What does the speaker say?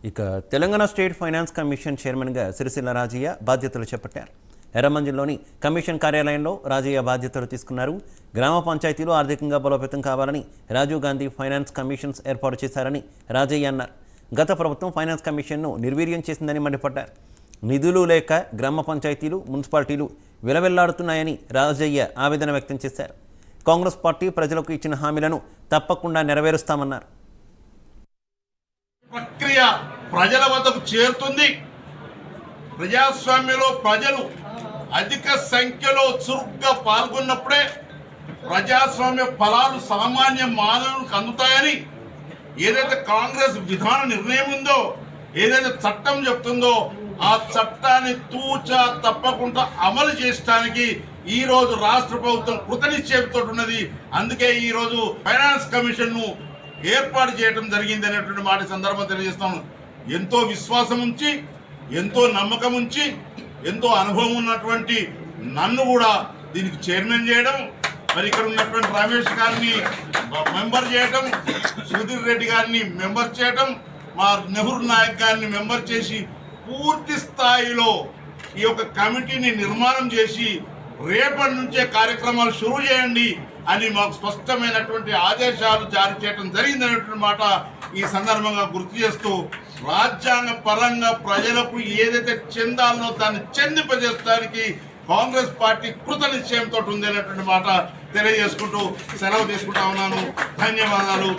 ఇక Telangana state finance commission చైర్మన్గా సిరిసిల్ల రాజయ్య బాధ్యతలు చేపట్టారు. ఎర్రమంజిల్లోని కమిషన్ కార్యాలయంలో రాజయ్య బాధ్యతలు తీసుకున్నారు. గ్రామ పంచాయతీలు ఆర్థికంగా బలోపేతం కావాలని రాజీవ్ గాంధీ ఫైనాన్స్ కమిషన్స్ ఏర్పాటు చేశారని రాజయ్య అన్నారు. గత ప్రభుత్వం ఫైనాన్స్ కమిషన్ను నిర్వీర్యం చేసిందని మండిపడ్డారు. నిధులు లేక గ్రామ పంచాయతీలు, మున్సిపాలిటీలు విలవెల్లాడుతున్నాయని రాజయ్య ఆవేదన వ్యక్తం చేశారు. కాంగ్రెస్ పార్టీ ప్రజలకు ఇచ్చిన హామీలను తప్పకుండా నెరవేరుస్తామన్నారు. ప్రక్రియ ప్రజల వద్దకు చేరుతుంది. ప్రజాస్వామ్యంలో ప్రజలు అధిక సంఖ్యలో చురుగ్గా పాల్గొన్నప్పుడే ప్రజాస్వామ్య ఫలాలు సామాన్య మానవునికి అందుతాయని ఏదైతే కాంగ్రెస్ విధాన నిర్ణయం ఉందో, ఏదైతే చట్టం చెప్తుందో ఆ చట్టాన్ని తూచా తప్పకుండా అమలు చేయడానికి ఈ రోజు రాష్ట్ర ప్రభుత్వం కృతనిశ్చయంతో ఉన్నది. అందుకే ఈ రోజు ఫైనాన్స్ కమిషన్ ను ఏర్పాటు చేయడం జరిగింది అనేటువంటి మాట సందర్భం తెలియజేస్తాను. ఎంతో విశ్వాసం ఉంచి, ఎంతో నమ్మకం ఉంచి, ఎంతో అనుభవం ఉన్నటువంటి నన్ను కూడా దీనికి చైర్మన్ చేయడం, మరి ఇక్కడ ఉన్నటువంటి రమేష్ గారిని మెంబర్ చేయడం, సుధీర్ రెడ్డి గారిని మెంబర్ చేయడం, మా నెహ్రూ నాయక్ గారిని మెంబర్ చేసి పూర్తి స్థాయిలో ఈ యొక్క కమిటీని నిర్మాణం చేసి రేపటి నుంచే కార్యక్రమాలు షురూ చేయండి అని మాకు స్పష్టమైనటువంటి ఆదేశాలు జారీ చేయడం జరిగిందనేటువంటి మాట ఈ సందర్భంగా గుర్తు చేస్తూ, రాజ్యాంగ పరంగా ప్రజలకు ఏదైతే చెందాలనో దాన్ని చెందింపజేయడానికి కాంగ్రెస్ పార్టీ కృత నిశ్చయంతో ఉంది అనేటువంటి మాట తెలియజేసుకుంటూ సెలవు తీసుకుంటా ఉన్నాను. ధన్యవాదాలు.